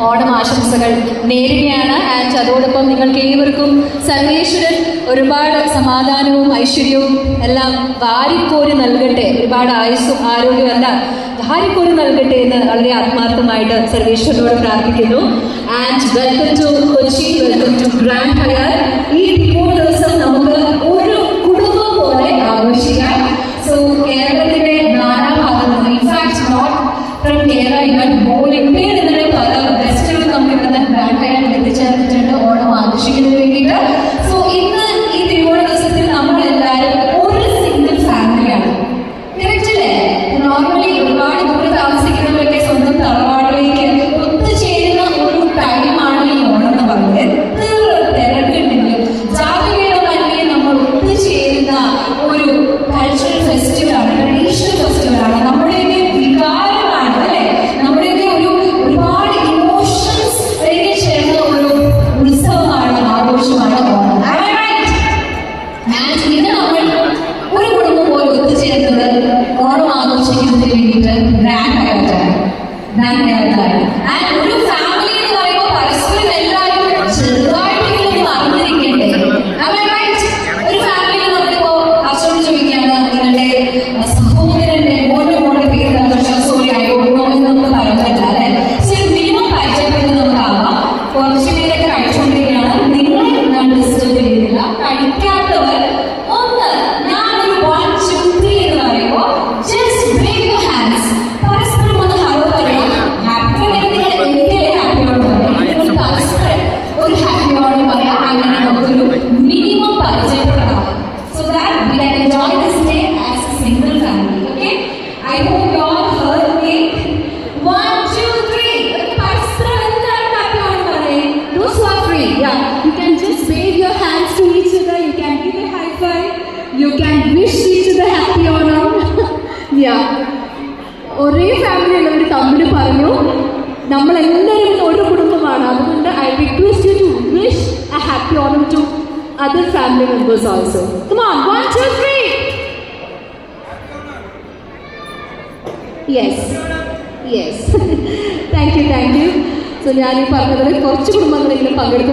ഓണം ആശംസകൾ നേരുകയാണ്. ആൻഡ് അതോടൊപ്പം നിങ്ങൾക്ക് ഏവർക്കും സർവേശ്വരൻ ഒരുപാട് സമാധാനവും ഐശ്വര്യവും എല്ലാം വാരിക്കോരി നൽകട്ടെ, ഒരുപാട് ആയുസ്സും ആരോഗ്യവും എല്ലാം വാരിക്കോരി നൽകട്ടെ എന്ന് വളരെ ആത്മാർത്ഥമായിട്ട് സർവേശ്വരനോട് പ്രാർത്ഥിക്കുന്നു. And welcome to Kochi, welcome to grand Hyatt. ഈ ദിവസം നമുക്ക് ഒരു കുടുംബം പോലെ ആഘോഷിക്കാം. സോ കേരളത്തിന്റെ നാനാഭാഗത്തും, in fact not from Kerala even whole ഇന്ത്യയിൽ ഇതിന്റെ പല ഫെസ്റ്റിവൽ നമുക്ക് ഇവിടെ ഗ്രാൻഡ് ഹയാത്തിൽ എത്തിച്ചേർന്നിട്ടുണ്ട് ഓണം ആഘോഷിക്കുന്നതിന് വേണ്ടിയിട്ട്. സോ ഇന്ന് ഈ തിരുവോണ ദിവസത്തിൽ നമ്മളെല്ലാവരും ഒരു സിംഗിൾ ഫാമിലിയാണ്. കറക്റ്റ് അല്ലേ? നോർമലി ഒരുപാട് ദൂരെ താമസിക്കുന്നവരൊക്കെ സ്വന്തം തറവാടിലേക്ക് ഒത്തുചേരുന്ന ഒരു ടൈമാണ് ഈ ഓണം എന്ന് പറയുന്നത്. എത്ര തിരക്കുണ്ടെങ്കിലും ജാതിഭേദമന്യേ നമ്മൾ ഒത്തുചേരുന്ന ഒരു കൾച്ചറൽ ഫെസ്റ്റിവലാണ്, ട്രഡീഷണൽ ഫെസ്റ്റിവലാണ്, നമ്മുടെയൊക്കെ വികാരമാണ് അല്ലെ, നമ്മുടെയൊക്കെ ഒരുപാട് ഇമോഷൻസ് ചേർന്ന ഒരു ഉത്സവമാണ്, ആഘോഷമാണ് ഓണം. ഇന്ന് നമ്മൾ ഒരു കുടുംബം പോലെ ഒത്തുചേരുന്നത് ഓണം ആഘോഷിക്കുന്നതിന് വേണ്ടിയിട്ട് ഗ്രാൻഡ് ഹയാത്താണ്. ആൻഡ് ഒരു ഫാമിലി എന്ന് പറയുമ്പോൾ പരസ്പരം എല്ലാവരും ചെറുതായിട്ടെങ്കിലും അറിഞ്ഞിരിക്കേണ്ടേ? ഒരു ഫാമിലി നമ്മളിപ്പോ അച്ഛനോട് ചോദിക്കുകയാണ് നിങ്ങളുടെ സഹോദരന്റെ മോന്റെ പേര് സോറി ആയിക്കോട്ടോ എന്ന് നമുക്ക് പറയുന്നില്ല അല്ലെ. മിനിമം പരിചയപ്പെടുന്നത് നമുക്കാവാം. കുറച്ചു പേരൊക്കെ കഴിച്ചുകൊണ്ടിരിക്കുകയാണ്, നിങ്ങൾ ഞാൻ ഡിസ്റ്റർബ് ചെയ്യുന്നില്ല. കഴിക്കാത്തവർ ഒന്ന് ഞാനൊരു 1 2 3 എന്ന് പറയുമ്പോൾ ജസ്റ്റ് ബ്രേക്ക് യുവർ ഹാൻഡ്സ്, പരസ്പരം ഒന്ന് ഹലോ പറയാം. ഹാപ്പി നിങ്ങൾ എന്തെങ്കിലും ഹാപ്പിയോട് പറയാം, പരസ്പരം ഒരു ഹാപ്പിയോട് പറയാം. അങ്ങനെ നമുക്കൊരു മിനിമം പരിചയപ്പെടാം. So that we can enjoy this day as a single family. Okay? I hope you all heard me. 1 2 3. പരസ്പരം എന്താണ് ഹാപ്പിയോട് പറയാം. Those who are free, yeah, you can just wave your hands to each other. You can give a high five. You can wish each other happy Onam. Yeah. ഒരേ family ഉള്ളവർ തമ്മിൽ പറഞ്ഞു നമ്മളെല്ലാവരും ഒരു കുടുംബമാണ്. അതുകൊണ്ട് I request you to wish a happy Onam to other family members also. Come on, 1 2 3. Yes. Thank you. So ഞാൻ ഈ പറഞ്ഞതുപോലെ കുറച്ച് കുടുംബങ്ങളെങ്കിലും പങ്കെടുക്കും.